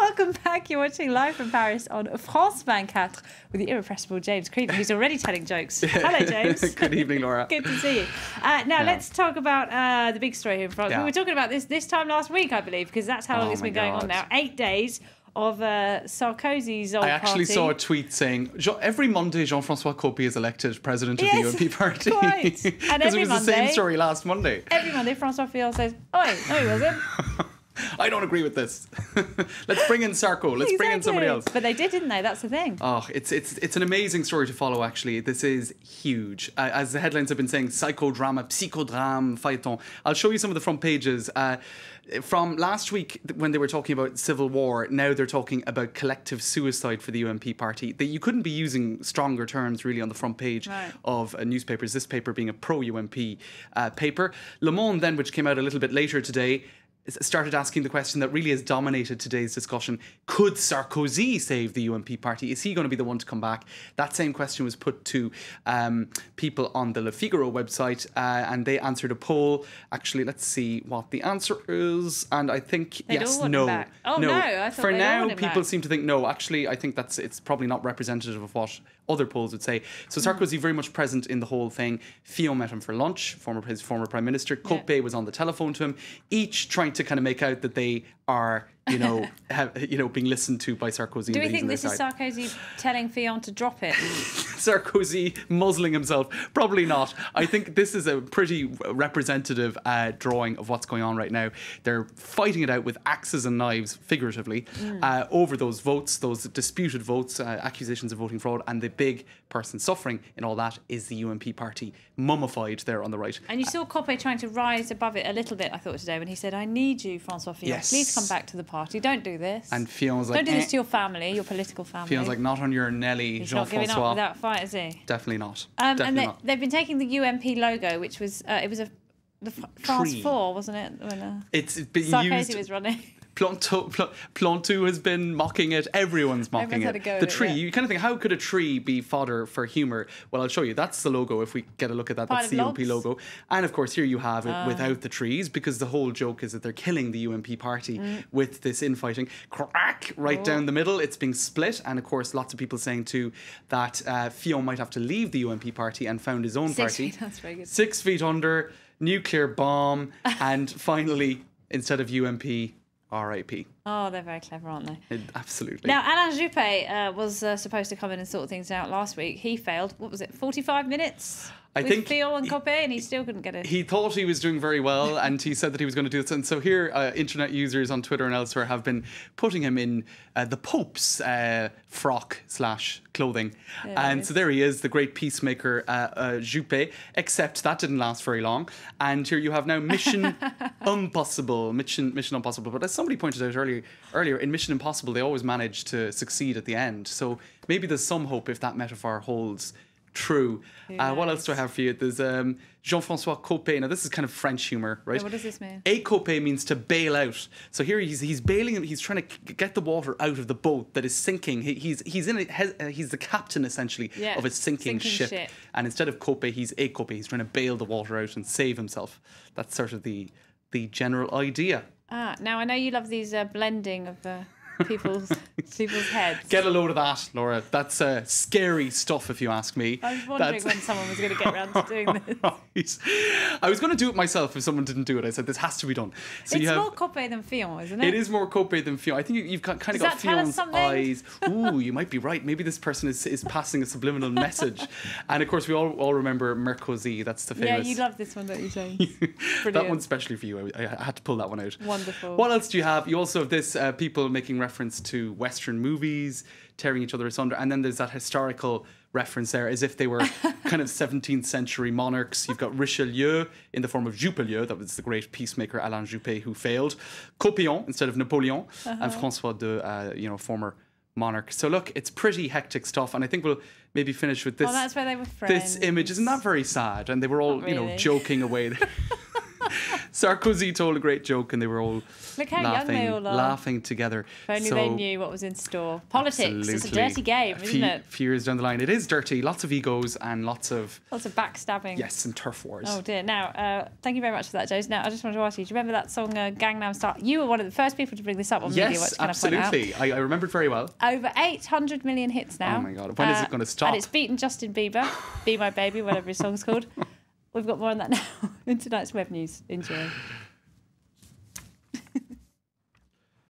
Welcome back. You're watching live from Paris on France 24 with the irrepressible James Creedon, who's already telling jokes. Hello, James. Good evening, Laura. Good to see you. Let's talk about the big story here in France. We were talking about this time last week, I believe, because that's how long it's been going on now. 8 days of Sarkozy's old I actually party. saw a tweet saying every Monday Jean-François Copé is elected president of the UMP party. Quite. And because it was the same story last Monday. Every Monday, François Fillon says, "Oi, no, he wasn't." I don't agree with this. Let's bring in Sarko. Let's bring in somebody else. But they did, didn't they? That's the thing. Oh, it's an amazing story to follow, actually. This is huge. As the headlines have been saying, psychodrama, psychodrame, feuilleton. I'll show you some of the front pages. From last week, when they were talking about civil war, now they're talking about collective suicide for the UMP party. That you couldn't be using stronger terms, really, on the front page of newspapers, this paper being a pro-UMP paper. Le Monde, then, which came out a little bit later today, started asking the question that really has dominated today's discussion. Could Sarkozy save the UMP party? Is he going to be the one to come back? That same question was put to people on the Le Figaro website and they answered a poll. Actually, let's see what the answer is. And I think, yes, no. Oh, no. I thought For now, people back. Seem to think no. Actually, I think it's probably not representative of what other polls would say. So Sarkozy very much present in the whole thing. Fillon met him for lunch, his former prime minister. Copé was on the telephone to him, each trying to kind of make out that they are, being listened to by Sarkozy. Do we think this is Sarkozy telling Fillon to drop it? Sarkozy muzzling himself? Probably not. I think this is a pretty representative drawing of what's going on right now. They're fighting it out with axes and knives, figuratively, over those votes, those disputed votes, accusations of voting fraud, and the big person suffering in all that is the UMP party, mummified there on the right. And you saw Copé trying to rise above it a little bit, I thought, today, when he said, "I need you, François Fillon. Yes. Please come back to the party. Don't do this. And Fillon's like, don't do this to your family, your political family." Fillon's like, not on your Nelly, He's Jean-François. not giving up without a fight, is he? Definitely not. They've been taking the UMP logo, which was the France 4, wasn't it? When it's been Sarkozy was running. Plantou has been mocking it. Everyone's mocking it. The tree. You kind of think, how could a tree be fodder for humour? Well, I'll show you. That's the logo. If we get a look at that, that's the UMP logo. And of course, here you have it without the trees, because the whole joke is that they're killing the UMP party with this infighting. Crack right down the middle. It's being split. And of course, lots of people saying too that Fillon might have to leave the UMP party and found his own party. 6 feet, that's very good. 6 feet under, nuclear bomb, and finally, instead of UMP, R.I.P. Oh, they're very clever, aren't they? Absolutely. Now, Alain Juppé was supposed to come in and sort things out last week. He failed. What was it, 45 minutes? I think Fillon and Copé, and he still couldn't get it. He thought he was doing very well, and he said that he was going to do this. And so here, internet users on Twitter and elsewhere have been putting him in the Pope's frock/clothing. And so there he is, the great peacemaker Juppé, except that didn't last very long. And here you have now Mission Impossible. Mission Impossible. But as somebody pointed out earlier, in Mission Impossible, they always manage to succeed at the end. So maybe there's some hope if that metaphor holds true. What else do I have for you? There's Jean-François Copé. Now, this is kind of French humour, right? What does this mean? Écoper means to bail out. So here he's bailing. He's trying to get the water out of the boat that is sinking. He's the captain, essentially, of a sinking ship. And instead of Copé, he's Écoper. He's trying to bail the water out and save himself. That's sort of the general idea. Now, I know you love these blending of... people's heads. Get a load of that, Laura. That's scary stuff, if you ask me. I was wondering when someone was going to get around to doing this. I was going to do it myself if someone didn't do it. I said, this has to be done. So it's more Copé than Fillon, isn't it? It is more Copé than Fillon. I think you've kind of got Fillon's eyes. Ooh, you might be right. Maybe this person is passing a subliminal message. And of course, we all remember Merkozy. That's the famous... Yeah, you love this one, don't you, James? That one's especially for you. I had to pull that one out. Wonderful. What else do you have? You also have this, people making reference to Western movies, tearing each other asunder. And then there's that historical reference there, as if they were kind of 17th century monarchs. You've got Richelieu in the form of Juppelieu, that was the great peacemaker Alain Juppé who failed. Copillon instead of Napoleon, and François de, former monarch. So look, it's pretty hectic stuff, and I think we'll maybe finish with this. Oh, that's where they were friends. This image. Isn't that very sad? And they were all, really. joking away. Sarkozy told a great joke and they were all Look how young they all are. laughing together. If only they knew what was in store. Politics, it's a dirty game, isn't it? Few years down the line, it is dirty. Lots of egos and lots of backstabbing. Yes, and turf wars. Oh dear. Now, thank you very much for that, Jose. Now, I just wanted to ask you, do you remember that song Gangnam Style? You were one of the first people to bring this up on media. Yes, absolutely. I remember it very well. Over 800 million hits now. Oh my God. When is it going to stop? And it's beaten Justin Bieber, Be My Baby, whatever his song's called. We've got more on that now in tonight's web news. Enjoy.